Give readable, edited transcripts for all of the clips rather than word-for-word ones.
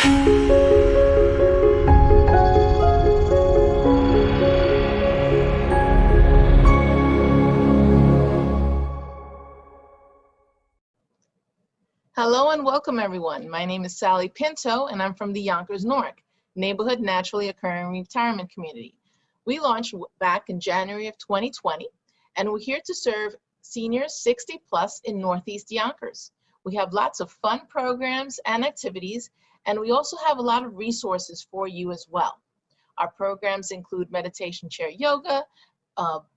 Hello and welcome everyone. My name is Sally Pinto and I'm from the Yonkers Newark Neighborhood Naturally Occurring Retirement Community. We launched back in January of 2020 and we're here to serve seniors 60 plus in Northeast Yonkers. We have lots of fun programs and activities, and we also have a lot of resources for you as well. Our programs include meditation chair yoga,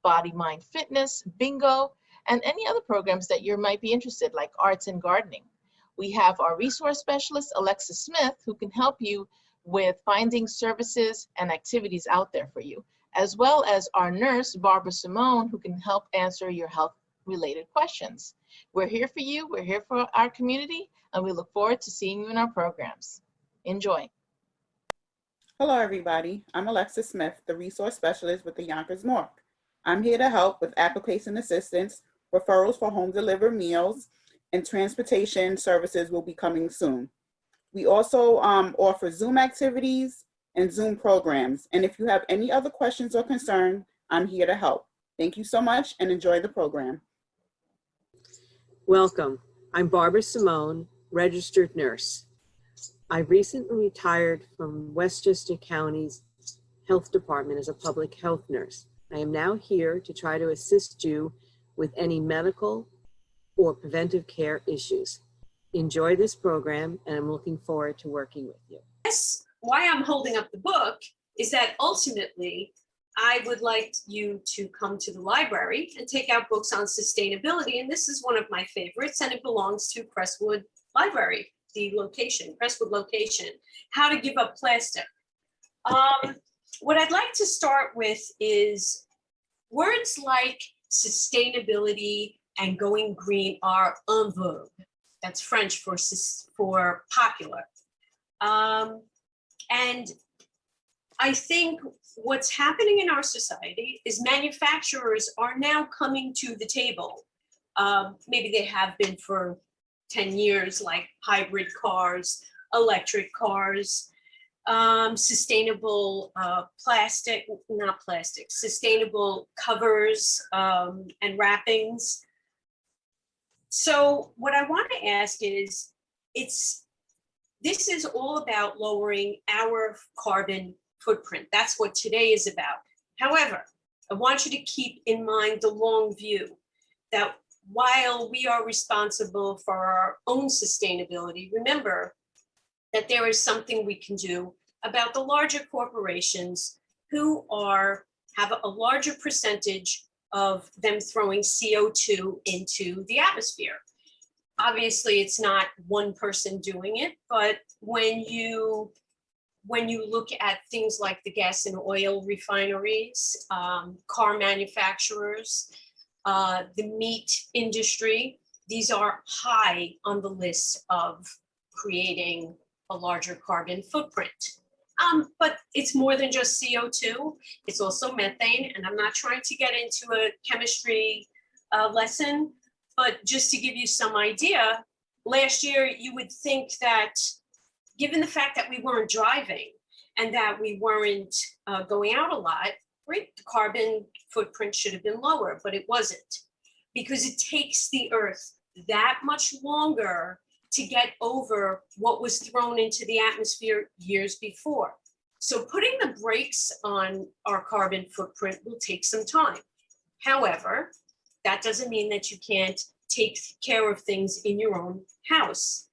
body mind fitness, bingo, and any other programs that you might be interested, like arts and gardening. We have our resource specialist, Alexa Smith, who can help you with finding services and activities out there for you, as well as our nurse, Barbara Simone, who can help answer your health-related questions. We're here for you, we're here for our community, and we look forward to seeing you in our programs. Enjoy. Hello, everybody. I'm Alexa Smith, the resource specialist with the Yonkers Newark. I'm here to help with application assistance, referrals for home delivered meals, and transportation services will be coming soon. We also offer Zoom activities and Zoom programs. And if you have any other questions or concerns, I'm here to help. Thank you so much and enjoy the program. Welcome. I'm Barbara Simone, registered nurse. I recently retired from Westchester County's Health Department as a public health nurse. I am now here to try to assist you with any medical or preventive care issues. Enjoy this program, and I'm looking forward to working with you. Yes, why I'm holding up the book is that ultimately, I would like you to come to the library and take out books on sustainability. And this is one of my favorites, and it belongs to Crestwood Library, the location, Crestwood location, How to Give Up Plastic. What I'd like to start with is words like sustainability and going green are en vogue. That's French for popular. And I think what's happening in our society is manufacturers are now coming to the table. Maybe they have been for 10 years, like hybrid cars, electric cars, sustainable sustainable covers and wrappings. So what I want to ask is, this is all about lowering our carbon footprint. That's what today is about. However, I want you to keep in mind the long view, that while we are responsible for our own sustainability, remember that there is something we can do about the larger corporations who have a larger percentage of them throwing CO2 into the atmosphere. Obviously, it's not one person doing it, but when you look at things like the gas and oil refineries, car manufacturers, the meat industry, these are high on the list of creating a larger carbon footprint. But it's more than just CO2, it's also methane. And I'm not trying to get into a chemistry lesson, but just to give you some idea, last year you would think that given the fact that we weren't driving and that we weren't going out a lot, right, the carbon footprint should have been lower, but it wasn't, because it takes the earth that much longer to get over what was thrown into the atmosphere years before. So putting the brakes on our carbon footprint will take some time. However, that doesn't mean that you can't take care of things in your own house.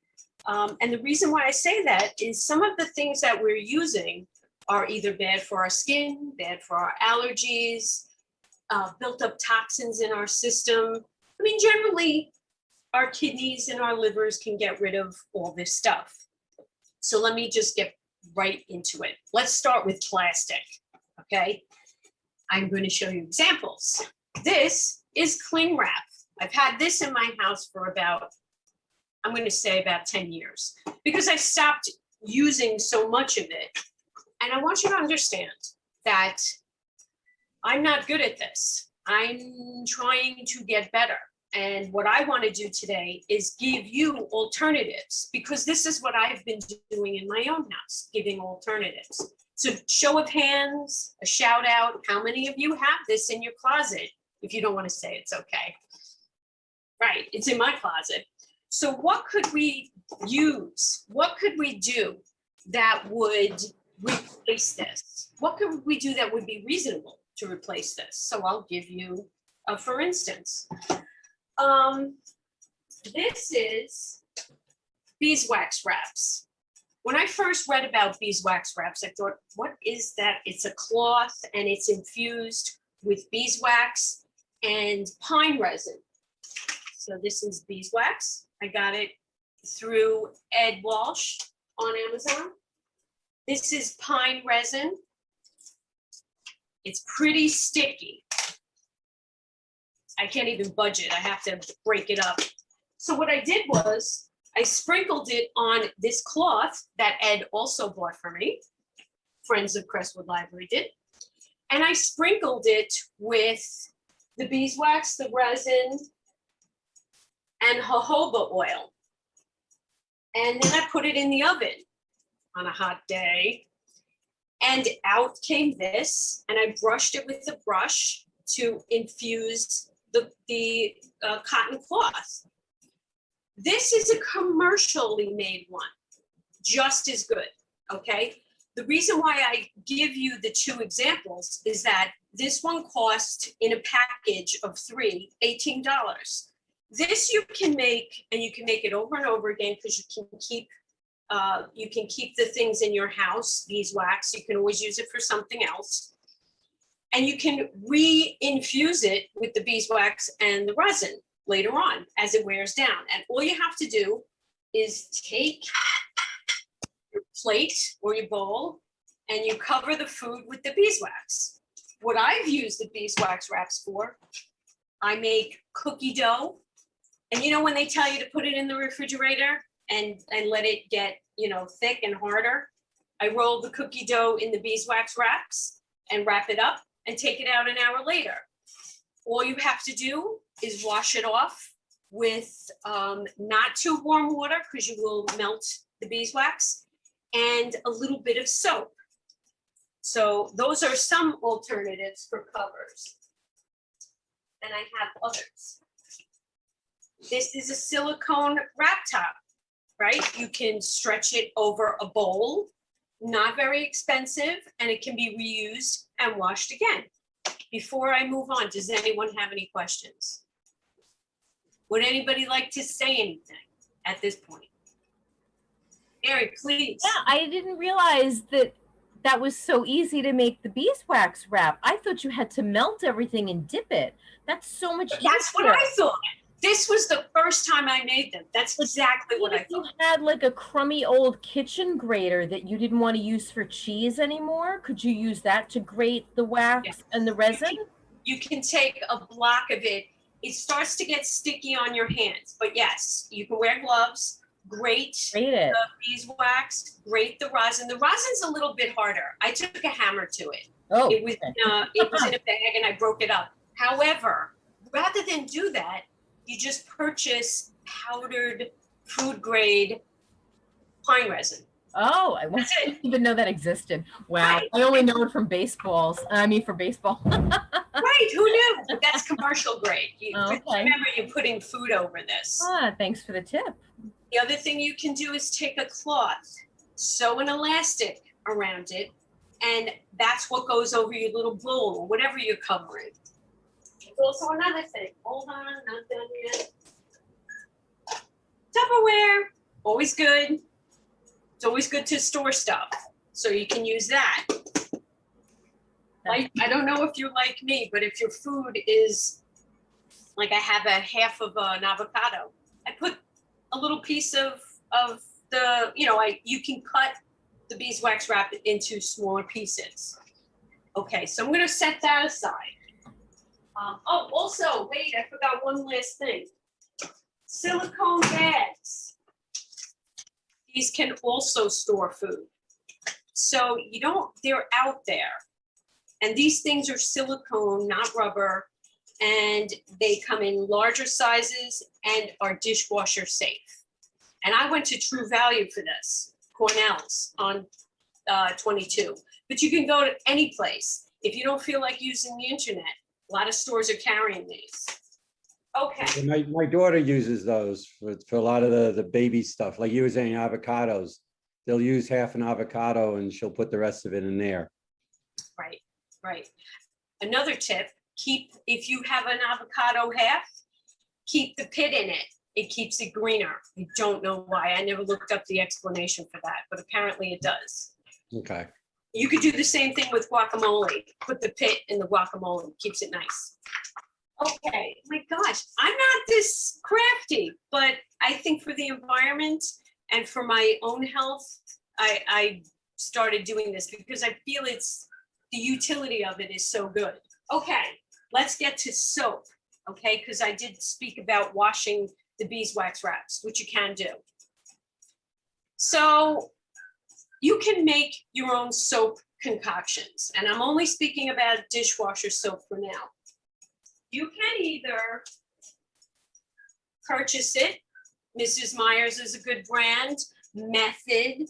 And the reason why I say that is some of the things that we're using are either bad for our skin, bad for our allergies, built up toxins in our system. I mean, generally, our kidneys and our livers can get rid of all this stuff. So let me just get right into it. Let's start with plastic, okay? I'm going to show you examples. This is cling wrap. I've had this in my house for about, I'm going to say about 10 years, because I stopped using so much of it. And I want you to understand that I'm not good at this. I'm trying to get better. And what I want to do today is give you alternatives, because this is what I've been doing in my own house, giving alternatives. So show of hands, a shout out, how many of you have this in your closet? If you don't want to say, it's okay. Right, it's in my closet. So what could we use? What could we do that would replace this? What could we do that would be reasonable to replace this? So I'll give you, for instance, this is beeswax wraps. When I first read about beeswax wraps, I thought, what is that? It's a cloth and it's infused with beeswax and pine resin. So this is beeswax. I got it through Ed Walsh on Amazon. This is pine resin. It's pretty sticky. I can't even budge it. I have to break it up. So what I did was I sprinkled it on this cloth that Ed also bought for me. Friends of Crestwood Library did. And I sprinkled it with the beeswax, the resin, and jojoba oil. And then I put it in the oven on a hot day. And out came this, and I brushed it with a brush to infuse the cotton cloth. This is a commercially made one, just as good, okay? The reason why I give you the two examples is that this one cost in a package of three, $18. This you can make, and you can make it over and over again, because you can keep the things in your house, beeswax. You can always use it for something else. And you can re-infuse it with the beeswax and the resin later on as it wears down. And all you have to do is take your plate or your bowl and you cover the food with the beeswax. What I've used the beeswax wraps for, I make cookie dough. And you know when they tell you to put it in the refrigerator and let it get, thick and harder? I roll the cookie dough in the beeswax wraps and wrap it up and take it out an hour later. All you have to do is wash it off with not too warm water, because you will melt the beeswax, and a little bit of soap. So those are some alternatives for covers. And I have others. This is a silicone wrap top, right? You can stretch it over a bowl, not very expensive, and it can be reused and washed again. Before I move on, does anyone have any questions? Would anybody like to say anything at this point? Mary, please. Yeah, I didn't realize that was so easy to make the beeswax wrap. I thought you had to melt everything and dip it. That's so much easier. That's what I thought. This was the first time I made them. That's exactly what I thought. If you had like a crummy old kitchen grater that you didn't want to use for cheese anymore, could you use that to grate the wax and the resin? You can take a block of it. It starts to get sticky on your hands, but yes, you can wear gloves, grate it. The beeswax, grate the rosin. The rosin's a little bit harder. I took a hammer to it. Oh, it was in a bag and I broke it up. However, rather than do that, you just purchase powdered food grade pine resin. Oh, I didn't even know that existed. Wow. Right. I only know it from baseballs. For baseball. Right, who knew? But that's commercial grade. Remember, you're putting food over this. Thanks for the tip. The other thing you can do is take a cloth, sew an elastic around it, and that's what goes over your little bowl or whatever you're covering. There's also another thing. Hold on, not done yet. Tupperware, always good. It's always good to store stuff, so you can use that. Like, I don't know if you're like me, but if your food is, like I have a half of an avocado, I put a little piece of the, you can cut the beeswax wrap into smaller pieces. Okay, so I'm gonna set that aside. Also, wait, I forgot one last thing. Silicone bags. These can also store food. So they're out there. And these things are silicone, not rubber. and they come in larger sizes and are dishwasher safe. And I went to True Value for this, Cornell's on 22. But you can go to any place. If you don't feel like using the internet, a lot of stores are carrying these. Okay. My daughter uses those for a lot of the baby stuff, like you were saying, avocados. They'll use half an avocado and she'll put the rest of it in there. Right, right. Another tip, if you have an avocado half, keep the pit in it. It keeps it greener. I don't know why. I never looked up the explanation for that, but apparently it does. Okay. You could do the same thing with guacamole. Put the pit in the guacamole, keeps it nice. Okay, my gosh, I'm not this crafty, but I think for the environment and for my own health, I started doing this because I feel the utility of it is so good. Okay, let's get to soap, okay? Because I did speak about washing the beeswax wraps, which you can do. So you can make your own soap concoctions, and I'm only speaking about dishwasher soap for now. You can either purchase it. Mrs. Myers is a good brand. Method.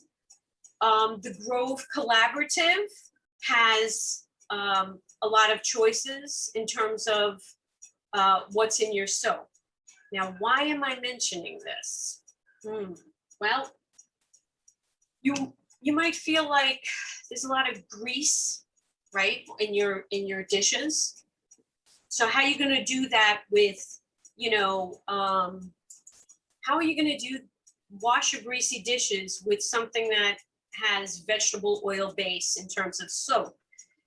The Grove Collaborative has a lot of choices in terms of what's in your soap. Now, why am I mentioning this? Well, you might feel like there's a lot of grease, right, in your dishes. So how are you going to do that with, how are you going to wash your greasy dishes with something that has vegetable oil base in terms of soap?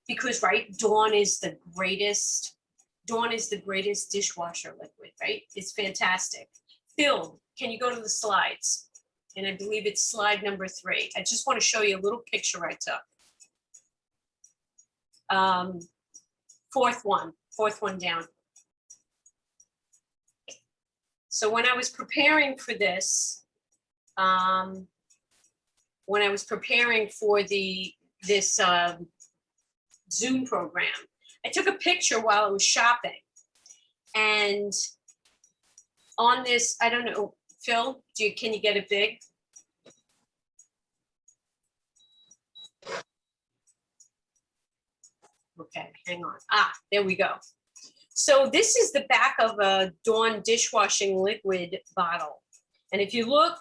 Because, right, Dawn is the greatest dishwasher liquid, right? It's fantastic. Phil, can you go to the slides? And I believe it's slide number 3. I just want to show you a little picture I took. Fourth one down. So when I was preparing for this, when I was preparing for this Zoom program, I took a picture while I was shopping. And on this, I don't know, Phil, can you get it big? Okay, hang on. There we go. So this is the back of a Dawn dishwashing liquid bottle. And if you look,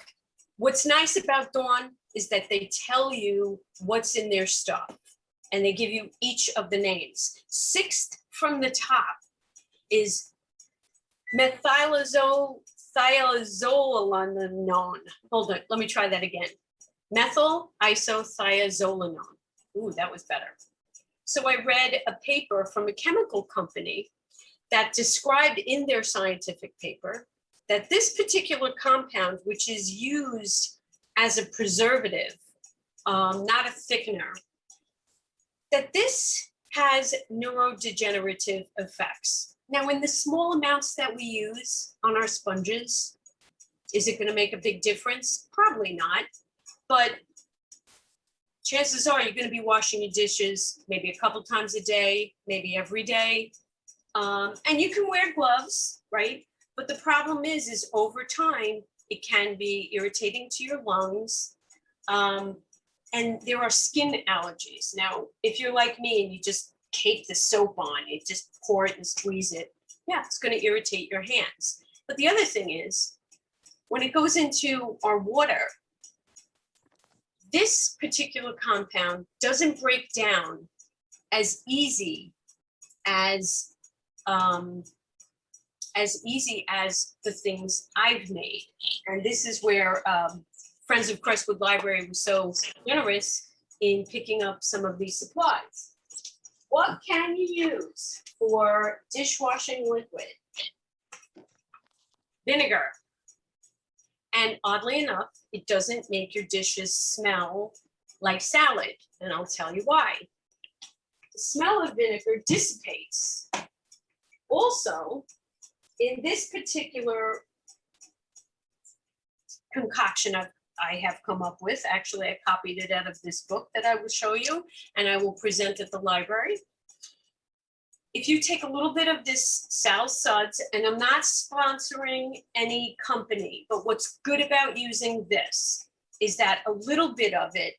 what's nice about Dawn is that they tell you what's in their stuff and they give you each of the names. 6th from the top is methylazolinone. Hold on, let me try that again. Methyl isothiazolinone. Ooh, that was better. So I read a paper from a chemical company that described in their scientific paper that this particular compound, which is used as a preservative, not a thickener, that this has neurodegenerative effects. Now, in the small amounts that we use on our sponges, is it going to make a big difference? Probably not, but chances are you're going to be washing your dishes maybe a couple times a day, maybe every day. And you can wear gloves, right? But the problem is over time, it can be irritating to your lungs. And there are skin allergies. Now, if you're like me and you just cake the soap on, you just pour it and squeeze it, yeah, it's going to irritate your hands. But the other thing is, when it goes into our water, this particular compound doesn't break down as easy as the things I've made. And this is where Friends of Crestwood Library was so generous in picking up some of these supplies. What can you use for dishwashing liquid? Vinegar. And oddly enough, it doesn't make your dishes smell like salad. And I'll tell you why. The smell of vinegar dissipates. Also, in this particular concoction I have come up with, actually I copied it out of this book that I will show you and I will present at the library. if you take a little bit of this Sal Suds, and I'm not sponsoring any company, but what's good about using this is that a little bit of it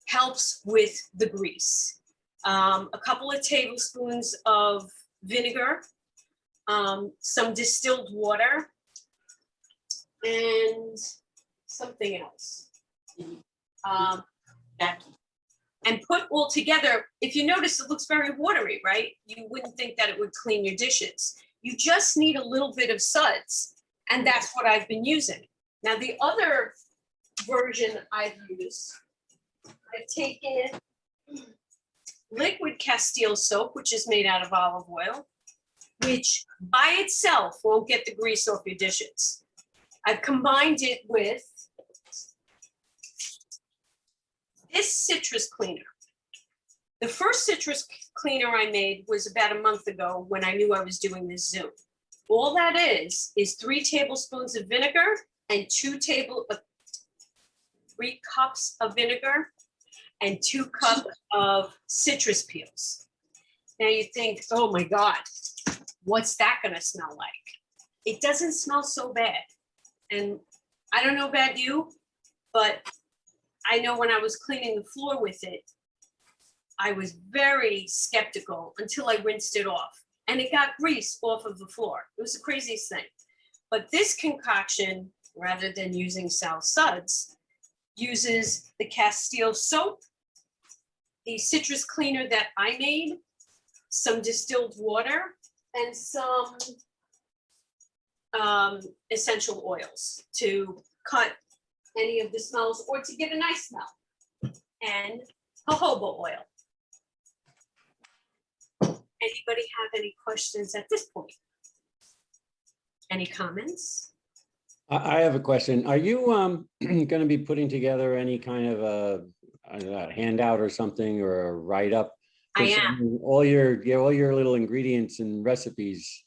helps with the grease. A couple of tablespoons of vinegar, some distilled water, and something else. And put all together. If you notice, it looks very watery, right? You wouldn't think that it would clean your dishes. You just need a little bit of suds, and that's what I've been using. Now, the other version I've used, I've taken liquid Castile soap, which is made out of olive oil, which by itself won't get the grease off your dishes. I've combined it with this citrus cleaner. The first citrus cleaner I made was about a month ago when I knew I was doing this Zoom. All that is 3 tablespoons of vinegar and 3 cups of vinegar and 2 cups of citrus peels. Now you think, oh my God, what's that gonna smell like? It doesn't smell so bad. And I don't know about you, but I know when I was cleaning the floor with it, I was very skeptical until I rinsed it off, and it got grease off of the floor. It was the craziest thing. But this concoction, rather than using Sal Suds, uses the Castile soap, the citrus cleaner that I made, some distilled water, and some essential oils to cut any of the smells or to get a nice smell, and jojoba oil. Anybody have any questions at this point? Any comments? I have a question. Are you going to be putting together any kind of a handout or something, or a write-up? I am. All your little ingredients and recipes,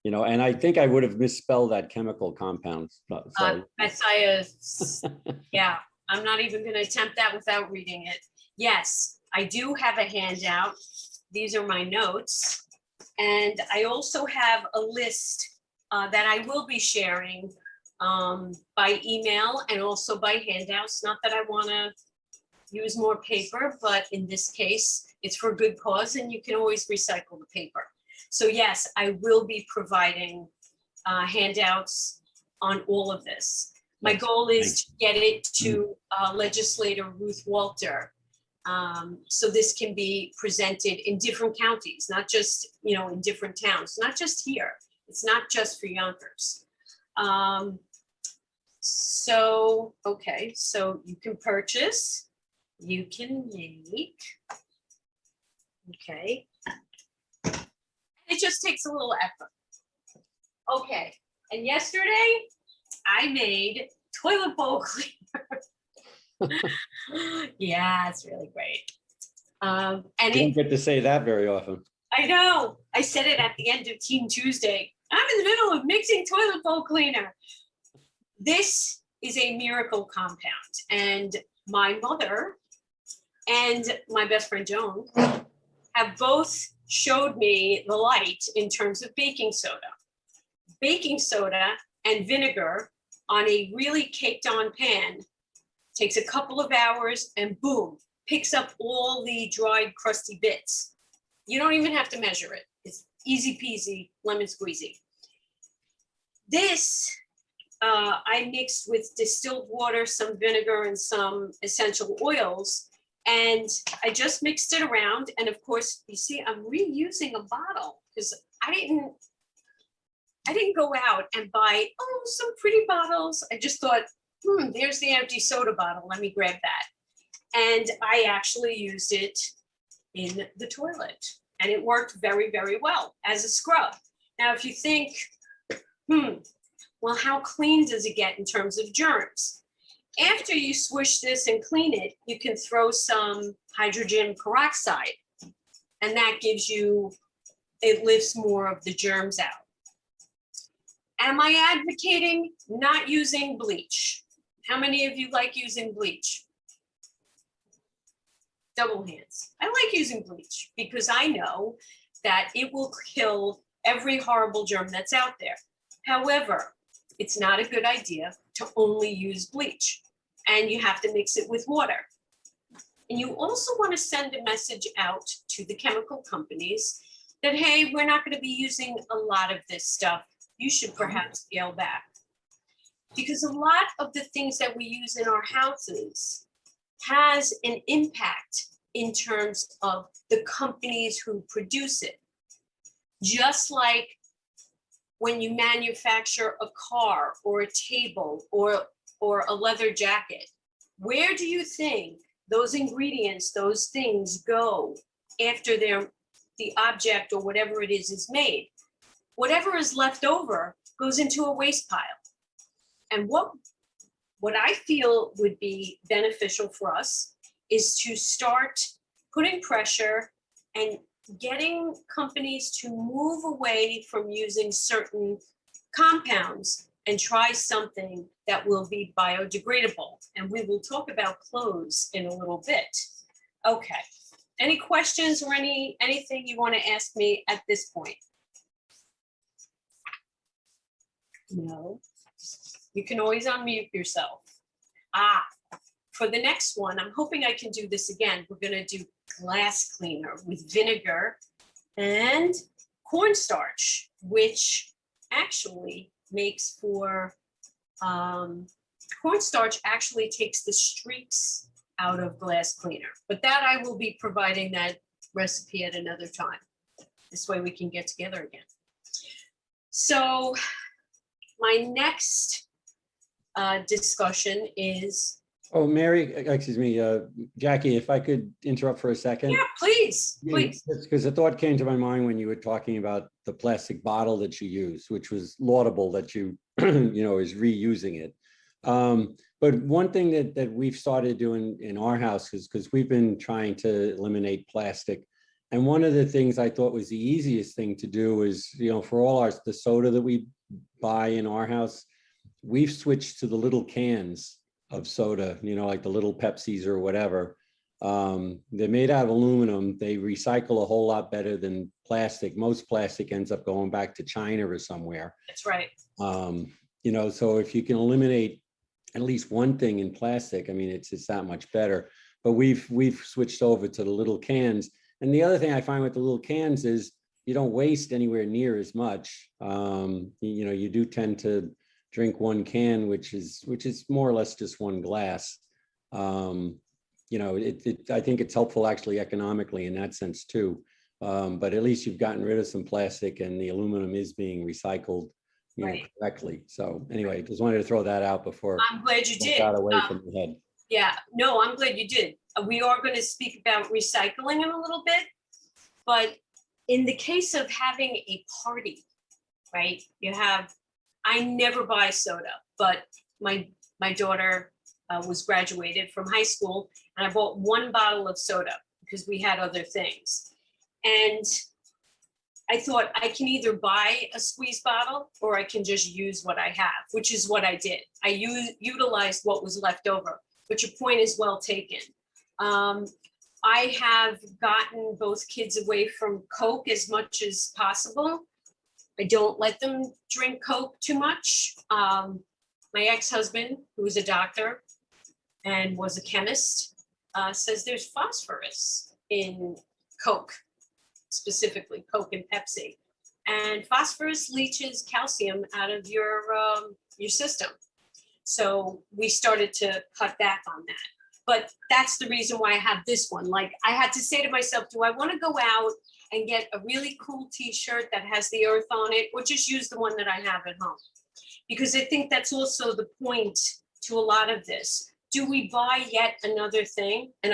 you know, and I think I would have misspelled that chemical compound. So. Yeah, I'm not even going to attempt that without reading it. Yes, I do have a handout. These are my notes. And I also have a list that I will be sharing by email and also by handouts. Not that I want to use more paper, but in this case, it's for a good cause and you can always recycle the paper. So yes, I will be providing handouts on all of this. My goal is to get it to legislator Ruth Walter. So this can be presented in different counties, not just, you know, in different towns, not just here. It's not just for Yonkers. So, okay, so you can purchase, you can make, okay. It just takes a little effort. Okay, and yesterday I made toilet bowl cleaner. Yeah, it's really great. And You don't get to say that very often. I know, I said it at the end of Team Tuesday. I'm in the middle of mixing toilet bowl cleaner. This is a miracle compound, and my mother and my best friend Joan have both showed me the light in terms of baking soda. Baking soda and vinegar on a really caked on pan takes a couple of hours and boom, picks up all the dried crusty bits. You don't even have to measure it. It's easy peasy, lemon squeezy. This I mixed with distilled water, some vinegar, and some essential oils. And I just mixed it around. And of course, you see, I'm reusing a bottle because I didn't go out and buy, some pretty bottles. I just thought, there's the empty soda bottle. Let me grab that. And I actually used it in the toilet. And it worked very, very well as a scrub. Now, if you think, well, how clean does it get in terms of germs? After you swish this and clean it, you can throw some hydrogen peroxide, and that gives you, it lifts more of the germs out. Am I advocating not using bleach? How many of you like using bleach? Double hands. I like using bleach because I know that it will kill every horrible germ that's out there. However, it's not a good idea to only use bleach, and you have to mix it with water. And you also want to send a message out to the chemical companies that, hey, we're not going to be using a lot of this stuff. You should perhaps scale back. Because a lot of the things that we use in our houses has an impact in terms of the companies who produce it. Just like when you manufacture a car or a table or a leather jacket, where do you think those ingredients, those things go after the object or whatever it is made? Whatever is left over goes into a waste pile. And what I feel would be beneficial for us is to start putting pressure and getting companies to move away from using certain compounds and try something that will be biodegradable. And we will talk about clothes in a little bit. Okay. Any questions or anything you want to ask me at this point? No. You can always unmute yourself. For the next one, I'm hoping I can do this again. We're going to do glass cleaner with vinegar and cornstarch, which actually makes for, cornstarch actually takes the streaks out of glass cleaner. But that I will be providing that recipe at another time. This way we can get together again. So my next discussion is. Oh, Mary, excuse me, Jackie, if I could interrupt for a second. Yeah, please, please. Because a thought came to my mind when you were talking about the plastic bottle that you use, which was laudable that you, is reusing it. But one thing that we've started doing in our house is because we've been trying to eliminate plastic. And one of the things I thought was the easiest thing to do is, for all the soda that we buy in our house, we've switched to the little cans of soda, like the little Pepsis or whatever. They're made out of aluminum. They recycle a whole lot better than plastic. Most plastic ends up going back to China or somewhere. That's right. So if you can eliminate at least one thing in plastic, I mean, it's that much better. But we've switched over to the little cans. And the other thing I find with the little cans is you don't waste anywhere near as much. You do tend to drink one can, which is more or less just one glass. I think it's helpful actually economically in that sense too. But at least you've gotten rid of some plastic and the aluminum is being recycled correctly. So anyway, just wanted to throw that out before. I'm glad you did. Got away from the head. Yeah, no, I'm glad you did. We are going to speak about recycling in a little bit, but in the case of having a party, right? I never buy soda, but my daughter was graduated from high school and I bought one bottle of soda because we had other things. And I thought I can either buy a squeeze bottle or I can just use what I have, which is what I did. I utilized what was left over, but your point is well taken. I have gotten both kids away from Coke as much as possible. I don't let them drink Coke too much. My ex-husband, who was a doctor and was a chemist, says there's phosphorus in Coke, specifically Coke and Pepsi. And phosphorus leaches calcium out of your system. So we started to cut back on that. But that's the reason why I have this one. Like I had to say to myself, do I want to go out and get a really cool t-shirt that has the earth on it, or just use the one that I have at home? Because I think that's also the point to a lot of this. Do we buy yet another thing? And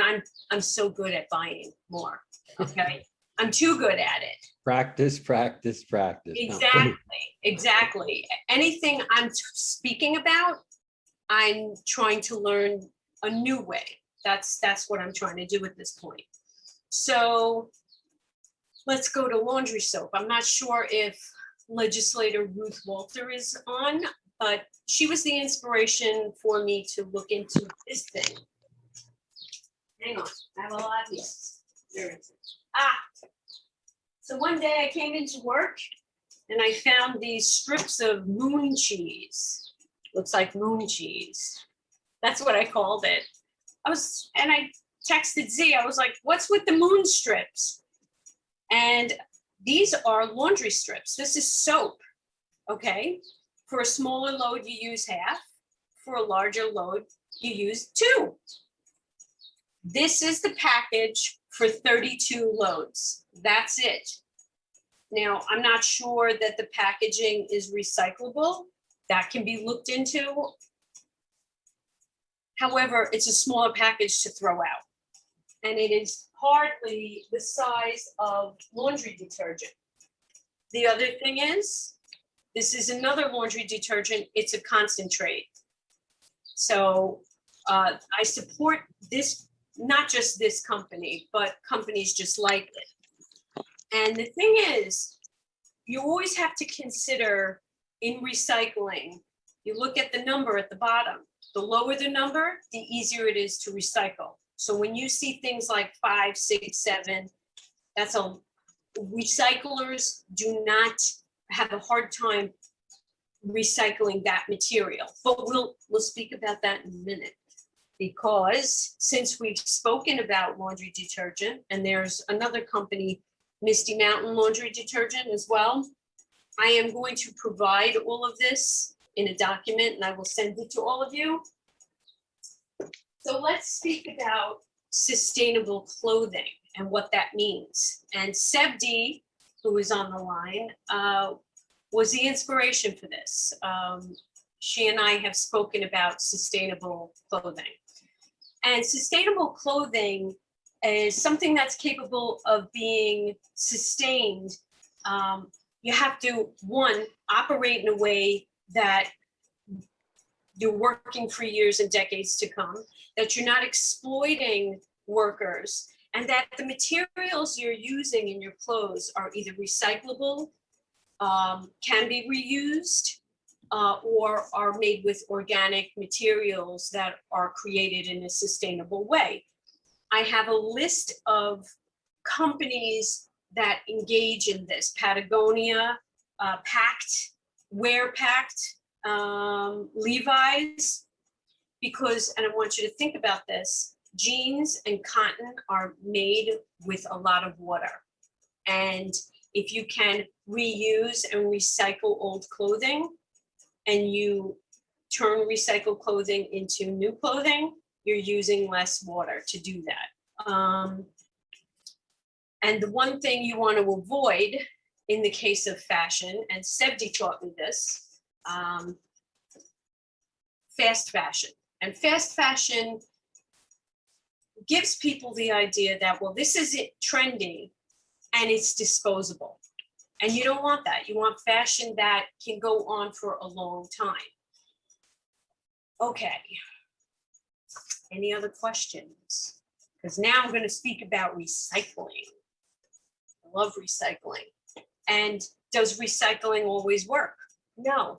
I'm so good at buying more, okay? I'm too good at it. Practice, practice, practice. Exactly. Anything I'm speaking about, I'm trying to learn a new way. That's what I'm trying to do at this point. So let's go to laundry soap. I'm not sure if legislator Ruth Walter is on, but she was the inspiration for me to look into this thing. Hang on, I have a lot of these. There it is. So one day I came into work and I found these strips of moon cheese. Looks like moon cheese. That's what I called it. And I texted Z, I was like, what's with the moon strips? And these are laundry strips. This is soap, okay? For a smaller load, you use half. For a larger load, you use 2. This is the package for 32 loads. That's it. Now, I'm not sure that the packaging is recyclable. That can be looked into. However, it's a smaller package to throw out. And it is hardly the size of laundry detergent. The other thing is, this is another laundry detergent. It's a concentrate. So I support this, not just this company, but companies just like it. And the thing is, you always have to consider in recycling, you look at the number at the bottom. The lower the number, the easier it is to recycle. So when you see things like 5, 6, 7, that's a, recyclers do not have a hard time recycling that material. But we'll speak about that in a minute. Because since we've spoken about laundry detergent, and there's another company, Misty Mountain Laundry Detergent as well, I am going to provide all of this in a document and I will send it to all of you. So let's speak about sustainable clothing and what that means. And Sebdi, who is on the line, was the inspiration for this. She and I have spoken about sustainable clothing. And sustainable clothing is something that's capable of being sustained. You have to, one, operate in a way that you're working for years and decades to come, that you're not exploiting workers, and that the materials you're using in your clothes are either recyclable, can be reused, or are made with organic materials that are created in a sustainable way. I have a list of companies that engage in this: Patagonia, Pact, Wear Pact, Levi's, because, and I want you to think about this, jeans and cotton are made with a lot of water. And if you can reuse and recycle old clothing, and you turn recycled clothing into new clothing, you're using less water to do that. And the one thing you want to avoid in the case of fashion, and Sebdi taught me this, fast fashion. And fast fashion gives people the idea that, well, this is it trendy and it's disposable. And you don't want that. You want fashion that can go on for a long time. Okay. Any other questions? Because now I'm going to speak about recycling. I love recycling. And does recycling always work? No.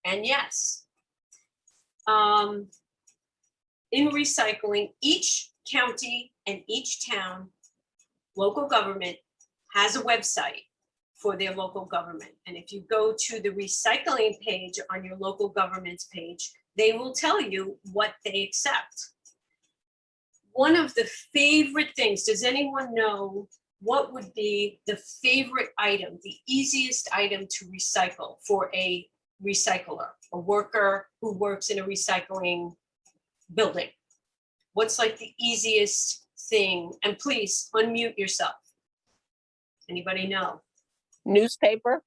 And yes. In recycling, each county and each town, local government has a website for their local government. And if you go to the recycling page on your local government's page, they will tell you what they accept. One of the favorite things, does anyone know what would be the favorite item, the easiest item to recycle for a recycler, a worker who works in a recycling building? What's like the easiest thing? And please unmute yourself. Anybody know? Newspaper.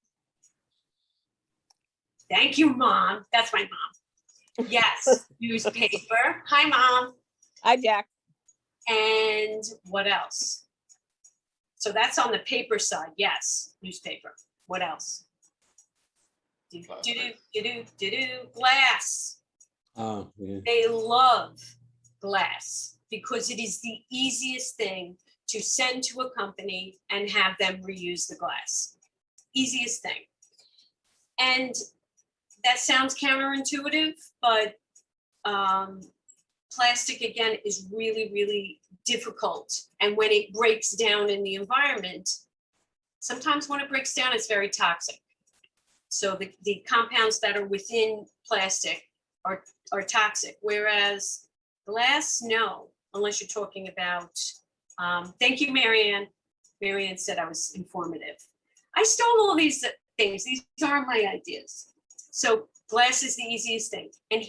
Thank you, Mom. That's my mom. Yes, newspaper. Hi, Mom. Hi, Jack. And what else? So that's on the paper side. Yes, newspaper. What else? Glass. Oh, yeah. They love glass because it is the easiest thing to send to a company and have them reuse the glass. Easiest thing. And that sounds counterintuitive, but plastic, again, is really, really difficult. And when it breaks down in the environment, sometimes when it breaks down, it's very toxic. So the compounds that are within plastic are toxic, whereas glass, no, unless you're talking about, thank you, Marianne. Marianne said I was informative. I stole all these things. These aren't my ideas. So glass is the easiest thing. And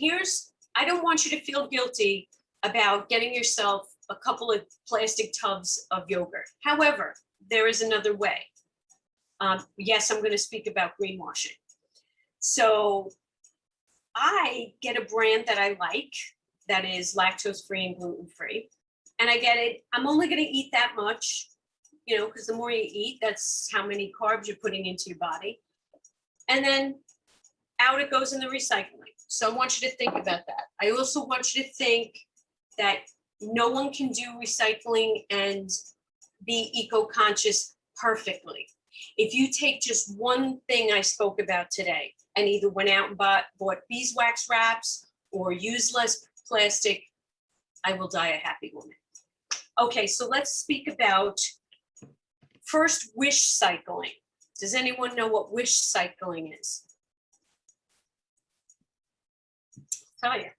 I don't want you to feel guilty about getting yourself a couple of plastic tubs of yogurt. However, there is another way. Yes, I'm going to speak about greenwashing. So I get a brand that I like that is lactose-free and gluten-free. And I get it. I'm only going to eat that much, because the more you eat, that's how many carbs you're putting into your body. And then out it goes in the recycling. So I want you to think about that. I also want you to think that no one can do recycling and be eco-conscious perfectly. If you take just one thing I spoke about today and either went out and bought beeswax wraps or used less plastic, I will die a happy woman. Okay, so let's speak about first wish cycling. Does anyone know what wish cycling is? Tell you.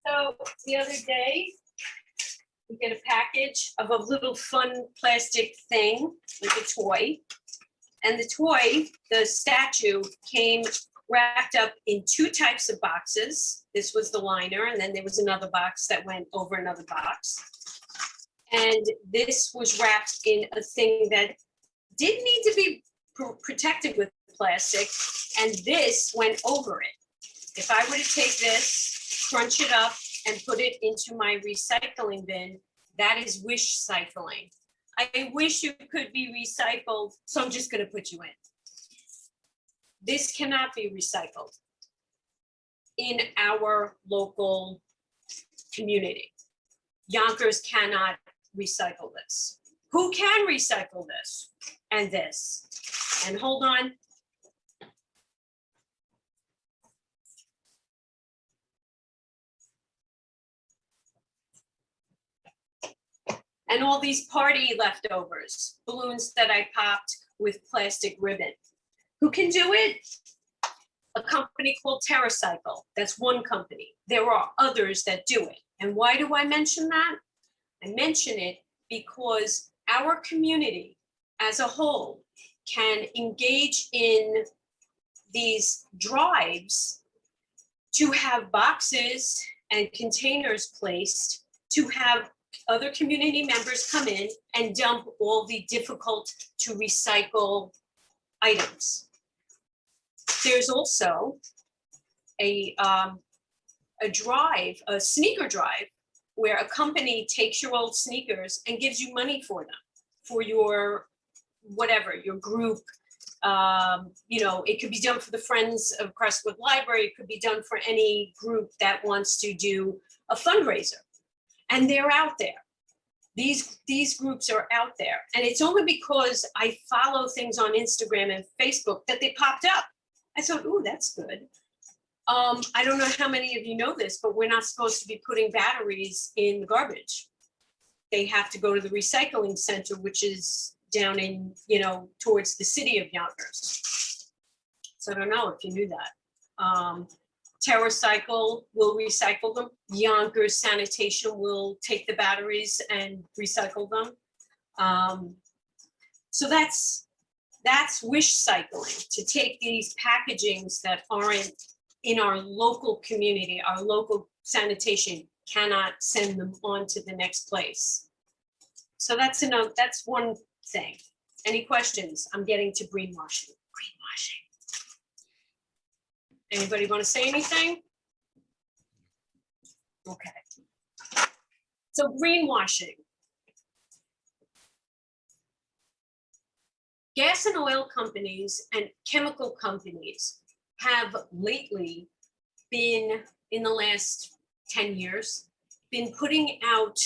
So the other day, we get a package of a little fun plastic thing, like a toy. And the toy, the statue, came wrapped up in 2 types of boxes. This was the liner, and then there was another box that went over another box. And this was wrapped in a thing that didn't need to be protected with plastic, and this went over it. If I were to take this, crunch it up, and put it into my recycling bin, that is wish cycling. I wish you could be recycled, so I'm just going to put you in. This cannot be recycled in our local community. Yonkers cannot recycle this. Who can recycle this and this? And hold on. And all these party leftovers, balloons that I popped with plastic ribbon. Who can do it? A company called TerraCycle. That's one company. There are others that do it. And why do I mention that? I mention it because our community as a whole can engage in these drives to have boxes and containers placed to have other community members come in and dump all the difficult to recycle items. There's also a drive, a sneaker drive, where a company takes your old sneakers and gives you money for them, for your whatever, your group. It could be done for the Friends of Crestwood Library. It could be done for any group that wants to do a fundraiser. And they're out there. These groups are out there. And it's only because I follow things on Instagram and Facebook that they popped up. I thought, ooh, that's good. I don't know how many of you know this, but we're not supposed to be putting batteries in the garbage. They have to go to the recycling center, which is down in, towards the city of Yonkers. So I don't know if you knew that. TerraCycle will recycle them. Yonkers Sanitation will take the batteries and recycle them. So that's wish cycling, to take these packagings that aren't in our local community, our local sanitation cannot send them on to the next place. So that's one thing. Any questions? I'm getting to greenwashing. Anybody want to say anything? Okay. So greenwashing. Gas and oil companies and chemical companies have lately been, in the last 10 years, been putting out,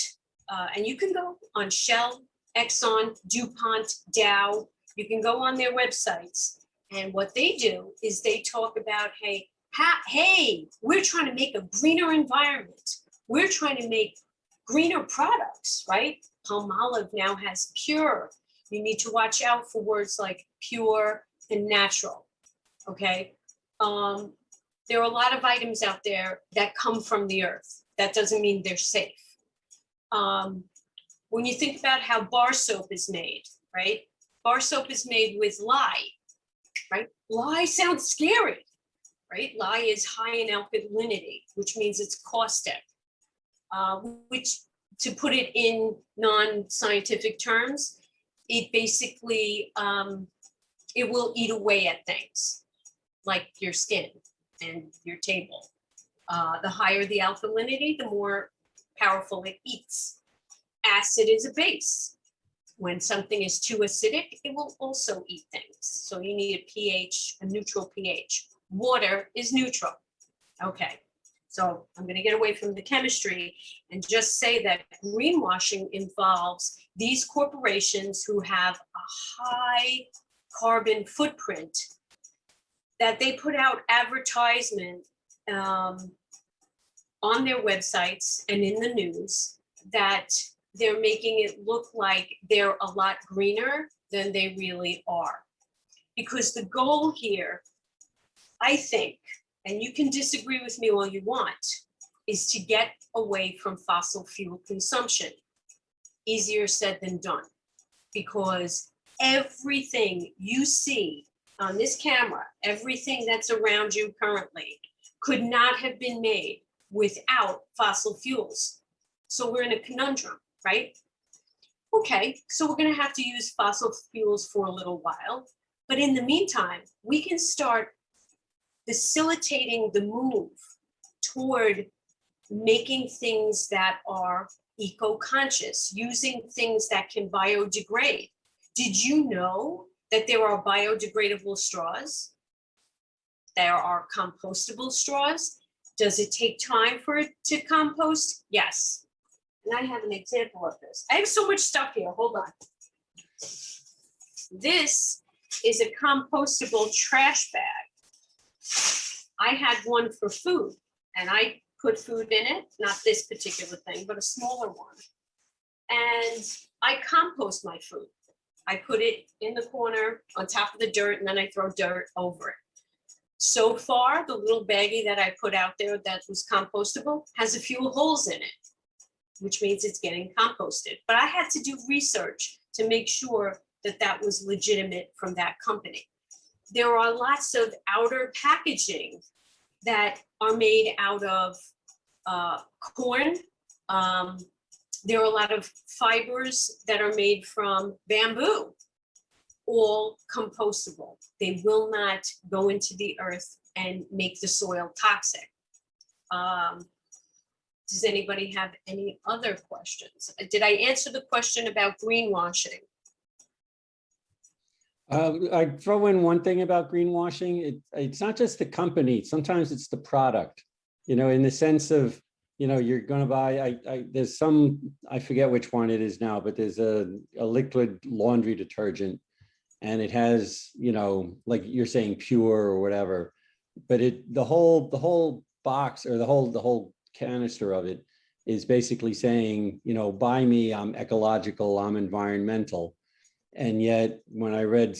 and you can go on Shell, Exxon, DuPont, Dow, you can go on their websites. And what they do is they talk about, hey, we're trying to make a greener environment. We're trying to make greener products, right? Palmolive now has pure. You need to watch out for words like pure and natural, okay? There are a lot of items out there that come from the earth. That doesn't mean they're safe. When you think about how bar soap is made, right? Bar soap is made with lye, right? Lye sounds scary, right? Lye is high in alkalinity, which means it's caustic, which, to put it in non-scientific terms, it basically, it will eat away at things like your skin and your table. The higher the alkalinity, the more powerful it eats. Acid is a base. When something is too acidic, it will also eat things. So you need a pH, a neutral pH. Water is neutral. Okay, so I'm going to get away from the chemistry and just say that greenwashing involves these corporations who have a high carbon footprint, that they put out advertisement on their websites and in the news that they're making it look like they're a lot greener than they really are. Because the goal here, I think, and you can disagree with me all you want, is to get away from fossil fuel consumption. Easier said than done, because everything you see on this camera, everything that's around you currently, could not have been made without fossil fuels. So we're in a conundrum, right? Okay, so we're going to have to use fossil fuels for a little while. But in the meantime, we can start facilitating the move toward making things that are eco-conscious, using things that can biodegrade. Did you know that there are biodegradable straws? There are compostable straws. Does it take time for it to compost? Yes. And I have an example of this. I have so much stuff here. Hold on. This is a compostable trash bag. I had one for food, and I put food in it, not this particular thing, but a smaller one. And I compost my food. I put it in the corner on top of the dirt, and then I throw dirt over it. So far, the little baggie that I put out there that was compostable has a few holes in it, which means it's getting composted. But I had to do research to make sure that that was legitimate from that company. There are lots of outer packaging that are made out of corn. There are a lot of fibers that are made from bamboo, all compostable. They will not go into the earth and make the soil toxic. Does anybody have any other questions? Did I answer the question about greenwashing? I throw in one thing about greenwashing. It's not just the company. Sometimes it's the product, you know, in the sense of, you know, you're going to buy, there's some, I forget which one it is now, but there's a liquid laundry detergent, and it has, you know, like you're saying, pure or whatever, but the whole box, or the whole canister of it is basically saying, you know, buy me, I'm ecological, I'm environmental. And yet when I read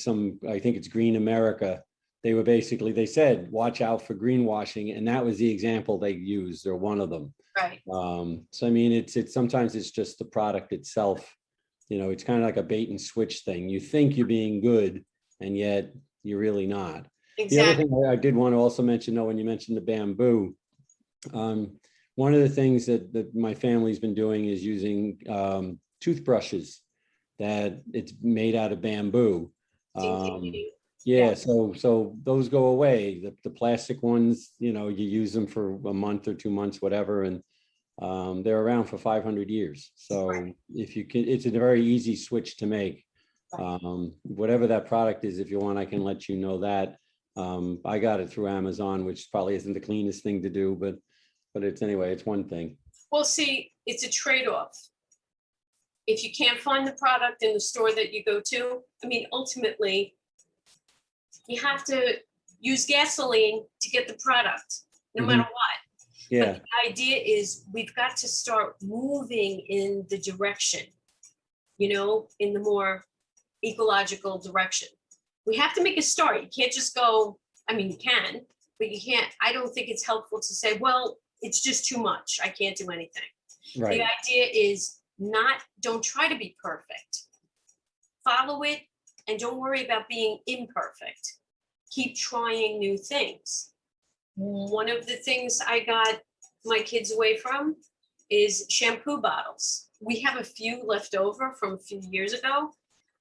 I think it's Green America, they said, watch out for greenwashing. And that was the example they used, or one of them. Right. So, I mean, it's sometimes it's just the product itself. You know, it's kind of like a bait and switch thing. You think you're being good, and yet you're really not. Exactly. The other thing I did want to also mention, though, when you mentioned the bamboo, one of the things that my family's been doing is using toothbrushes that it's made out of bamboo. Yeah, so those go away. The plastic ones, you know, you use them for a month or 2 months, whatever, and they're around for 500 years. So Right. if you can, it's a very easy switch to make. Whatever that product is, if you want, I can let you know that. I got it through Amazon, which probably isn't the cleanest thing to do, but it's anyway, it's one thing. Well, see, it's a trade-off. If you can't find the product in the store that you go to, I mean, ultimately, you have to use gasoline to get the product, no matter what. Yeah. But the idea is we've got to start moving in the direction in the more ecological direction. We have to make a start. You can't just go, I mean, you can, but you can't, I don't think it's helpful to say, well, it's just too much. I can't do anything. Right. The idea is don't try to be perfect. Follow it and don't worry about being imperfect. Keep trying new things. One of the things I got my kids away from is shampoo bottles. We have a few left over from a few years ago.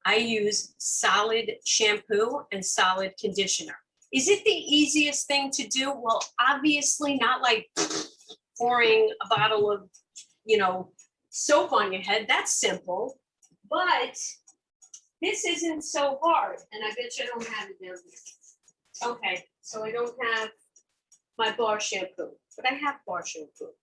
I use solid shampoo and solid conditioner. Is it the easiest thing to do? Well, obviously not like pouring a bottle of, soap on your head. That's simple, but this isn't so hard. And I bet you I don't have it down here. Okay, so I don't have my bar shampoo, but I have bar shampoo.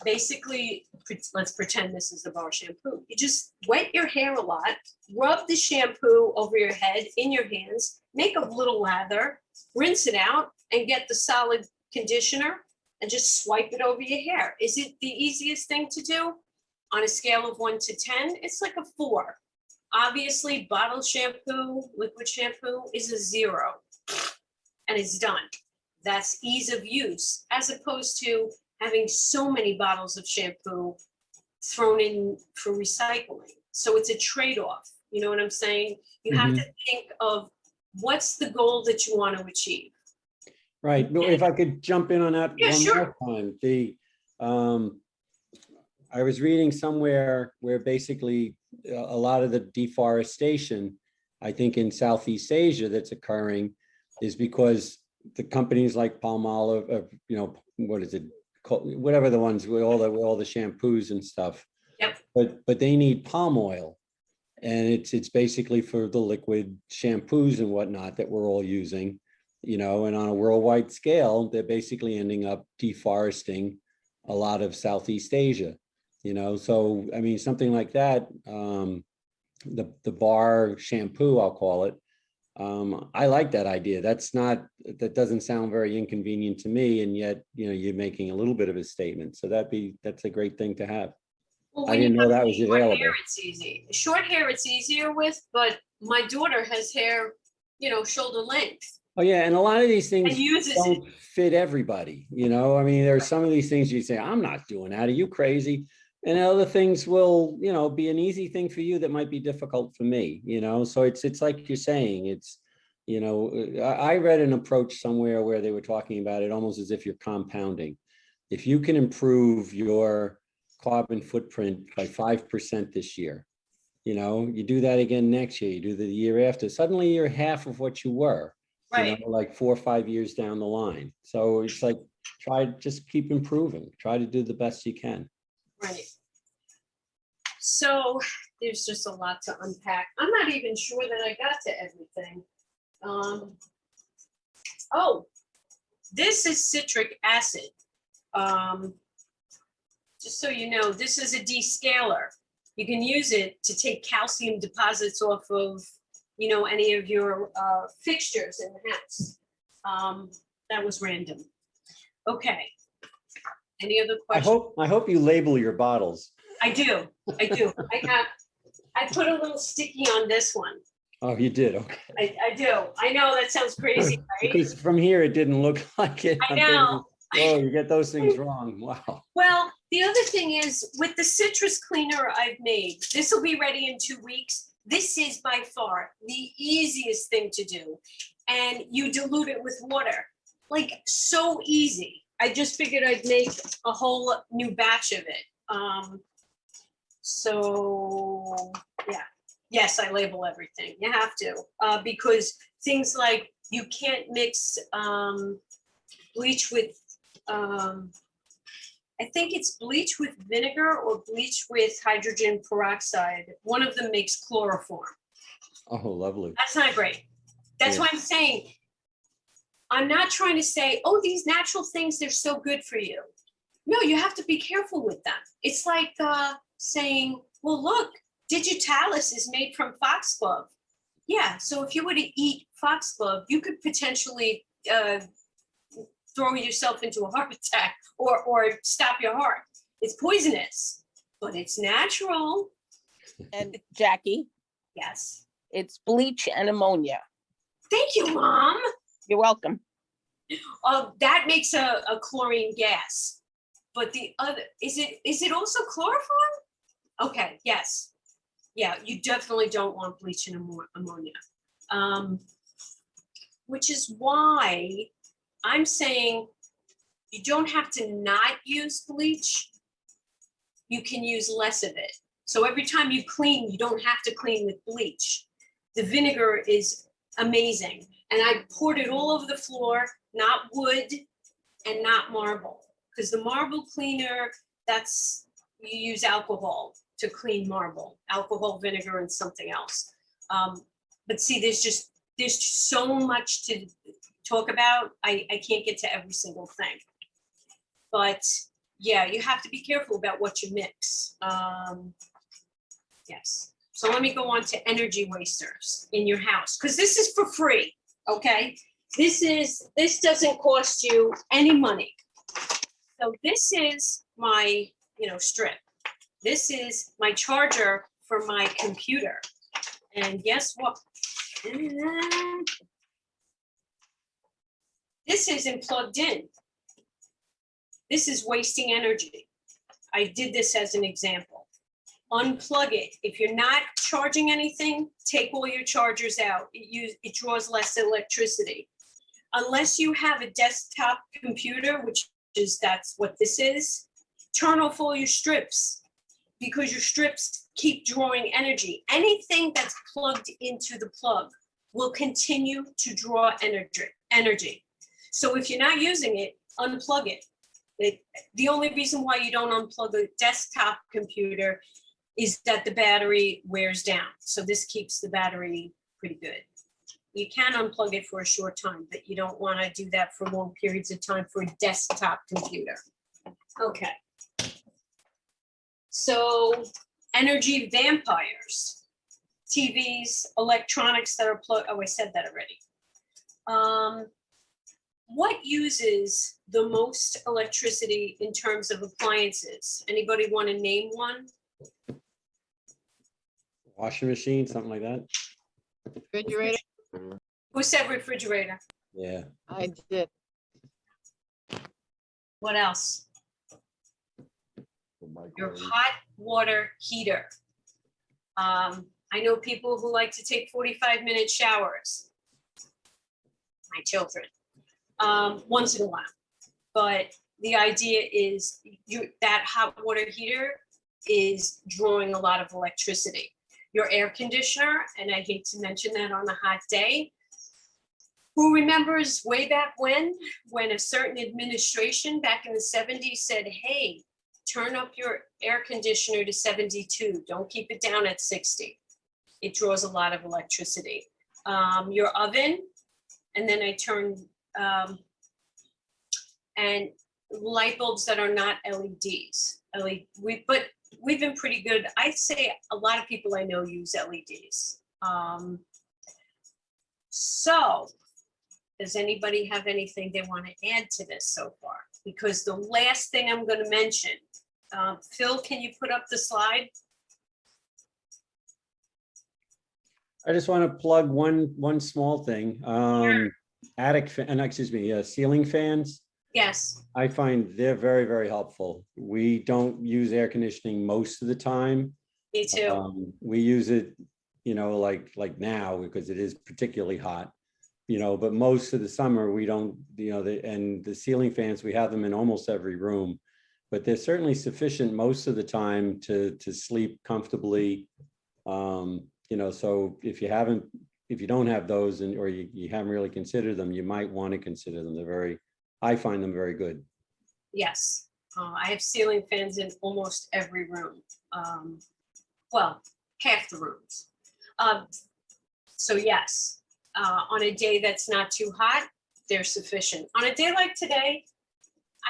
Basically, let's pretend this is the bar shampoo. You just wet your hair a lot, rub the shampoo over your head, in your hands, make a little lather, rinse it out, and get the solid conditioner and just swipe it over your hair. Is it the easiest thing to do? On a scale of 1 to 10, it's like a 4. Obviously, bottle shampoo, liquid shampoo is a 0, and it's done. That's ease of use, as opposed to having so many bottles of shampoo thrown in for recycling. So it's a trade-off. You know what I'm saying? You have to think of what's the goal that you want to achieve. Right. But if I could jump in on that Yeah, one sure. more time. I was reading somewhere where basically a lot of the deforestation, I think in Southeast Asia that's occurring is because the companies like Palmolive, what is it? Whatever the ones with all the shampoos and stuff. Yep. But they need palm oil. And it's basically for the liquid shampoos and whatnot that we're all using, and on a worldwide scale, they're basically ending up deforesting a lot of Southeast Asia, so I mean, something like that, the bar shampoo, I'll call it. I like that idea. That doesn't sound very inconvenient to me. And yet, you're making a little bit of a statement. So that's a great thing to have. Well, I when you didn't know have that was short available. hair, it's easy. Short hair, it's easier with, but my daughter has hair, shoulder length Oh yeah. And a lot of these and things uses it. don't fit everybody. I mean, there's some of these things you say, I'm not doing that. Are you crazy? And other things will, be an easy thing for you that might be difficult for me, so it's like you're saying, it's, I read an approach somewhere where they were talking about it almost as if you're compounding. If you can improve your carbon footprint by 5% this year, you do that again next year, you do the year after, suddenly you're half of what you were, Right. like 4 or 5 years down the line. So it's like, just keep improving, try to do the best you can. Right. So there's just a lot to unpack. I'm not even sure that I got to everything. Oh, this is citric acid. Just so you know, this is a descaler. You can use it to take calcium deposits off of, any of your fixtures in the house. That was random. Okay. Any other questions? I hope you label your bottles. I do. I put a little sticky on this one. Oh, you did? Okay. I do. I know that sounds crazy, right? Because from here, it didn't look like it. I know. Oh, you get those things wrong. Wow. Well, the other thing is with the citrus cleaner I've made, this will be ready in 2 weeks. This is by far the easiest thing to do. And you dilute it with water, like so easy. I just figured I'd make a whole new batch of it. So yeah, yes, I label everything. You have to, because things like you can't mix bleach with, I think it's bleach with vinegar or bleach with hydrogen peroxide. One of them makes chloroform. Oh, lovely. That's not great. That's Yeah. why I'm saying, I'm not trying to say, oh, these natural things, they're so good for you. No, you have to be careful with them. It's like saying, well, look, digitalis is made from foxglove. Yeah, so if you were to eat foxglove, you could potentially throw yourself into a heart attack or stop your heart. It's poisonous, but it's natural. And Jackie, Yes. it's bleach and ammonia. Thank you, Mom. You're welcome. That makes a chlorine gas. But the other, is it also chloroform? Okay, yes. Yeah, you definitely don't want bleach and ammonia. Which is why I'm saying you don't have to not use bleach. You can use less of it. So every time you clean, you don't have to clean with bleach. The vinegar is amazing. And I poured it all over the floor, not wood and not marble. Because the marble cleaner, you use alcohol to clean marble, alcohol, vinegar, and something else. But see, there's just so much to talk about. I can't get to every single thing. But yeah, you have to be careful about what you mix. Yes. So let me go on to energy wasters in your house, because this is for free, okay? This doesn't cost you any money. So this is my, strip. This is my charger for my computer. And guess what? This isn't plugged in. This is wasting energy. I did this as an example. Unplug it. If you're not charging anything, take all your chargers out. It draws less electricity. Unless you have a desktop computer, that's what this is, turn off all your strips, because your strips keep drawing energy. Anything that's plugged into the plug will continue to draw energy. So if you're not using it, unplug it. The only reason why you don't unplug a desktop computer is that the battery wears down. So this keeps the battery pretty good. You can unplug it for a short time, but you don't want to do that for long periods of time for a desktop computer. Okay. So energy vampires, TVs, electronics that are plugged. Oh, I said that already. What uses the most electricity in terms of appliances? Anybody want to name one? Washing machine, something like that. Refrigerator. Who said refrigerator? Yeah. I did. What else? Your hot water heater. I know people who like to take 45-minute showers. My children, once in a while. But the idea is that hot water heater is drawing a lot of electricity. Your air conditioner, and I hate to mention that on a hot day. Who remembers way back when a certain administration back in the 70s said, hey, turn up your air conditioner to 72. Don't keep it down at 60. It draws a lot of electricity. Your oven, and then I turn, and light bulbs that are not LEDs. But we've been pretty good. I'd say a lot of people I know use LEDs. So does anybody have anything they want to add to this so far? Because the last thing I'm going to mention, Phil, can you put up the slide? I just want to plug one small thing. Ceiling fans. Yes. I find they're very, very helpful. We don't use air conditioning most of the time. Me too. We use it, like now, because it is particularly hot, but most of the summer we don't, and the ceiling fans, we have them in almost every room, but they're certainly sufficient most of the time to sleep comfortably. So if you don't have those or you haven't really considered them, you might want to consider them. I find them very good. Yes. I have ceiling fans in almost every room. Well, half the rooms. So yes, on a day that's not too hot, they're sufficient. On a day like today,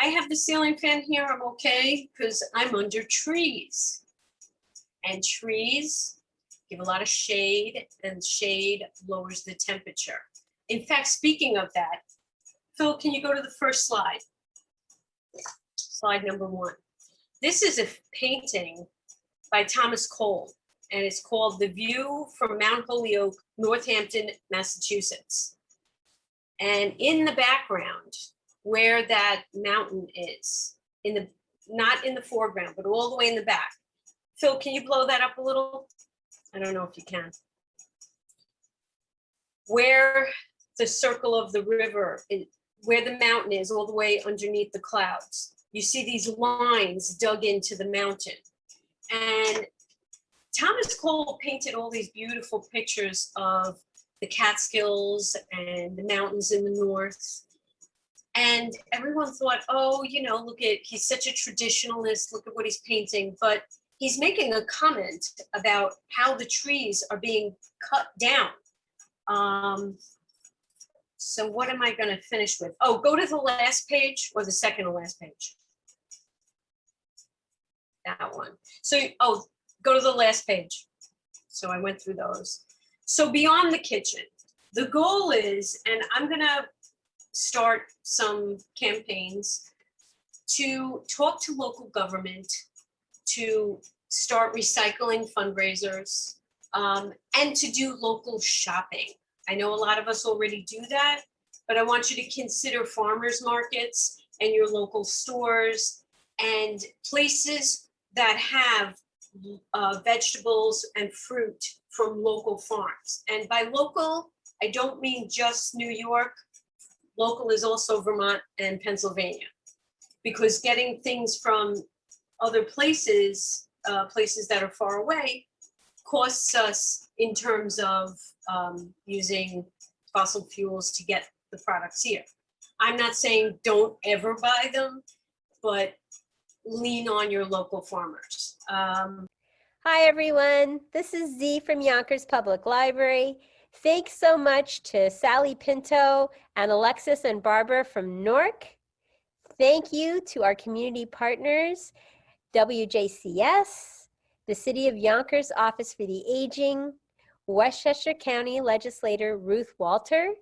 I have the ceiling fan here. I'm okay because I'm under trees. And trees give a lot of shade, and shade lowers the temperature. In fact, speaking of that, Phil, can you go to the first slide? Slide number 1. This is a painting by Thomas Cole. and it's called The View from Mount Holyoke, Northampton, Massachusetts. And in the background, where that mountain is, not in the foreground, but all the way in the back. Phil, can you blow that up a little? I don't know if you can. Where the circle of the river, where the mountain is, all the way underneath the clouds, you see these lines dug into the mountain. And Thomas Cole painted all these beautiful pictures of the Catskills and the mountains in the north. And everyone thought, oh, you know, look at, he's such a traditionalist, look at what he's painting. But he's making a comment about how the trees are being cut down. So what am I going to finish with? Oh, go to the last page or the second to last page. That one. So, oh, go to the last page. So I went through those. So beyond the kitchen, the goal is, and I'm going to start some campaigns to talk to local government, to start recycling fundraisers, and to do local shopping. I know a lot of us already do that, but I want you to consider farmers markets and your local stores and places that have vegetables and fruit from local farms. And by local, I don't mean just New York. Local is also Vermont and Pennsylvania, because getting things from other places, places that are far away, costs us in terms of using fossil fuels to get the products here. I'm not saying don't ever buy them, but lean on your local farmers. Hi, everyone. This is Z from Yonkers Public Library. Thanks so much to Sally Pinto and Alexis and Barbara from NORC. Thank you to our community partners, WJCS, the City of Yonkers Office for the Aging, Westchester County Legislator Ruth Walter,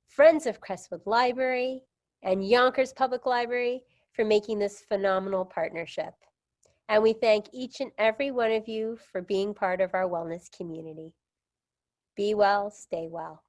Friends of Crestwood Library, and Yonkers Public Library for making this phenomenal partnership. And we thank each and every one of you for being part of our wellness community. Be well, stay well.